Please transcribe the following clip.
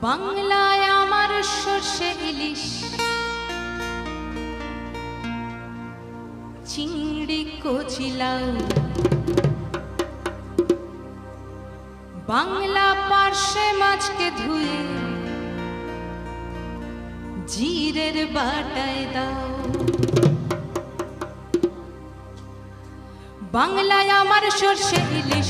বাংলায় আমার সর্ষে ইলিশ, চিংড়ি কচি লাউ, বাংলা পার্শে মাছকে ধুয়ে জিরের বাটায় দাও। বাংলায় আমার সর্ষে ইলিশ,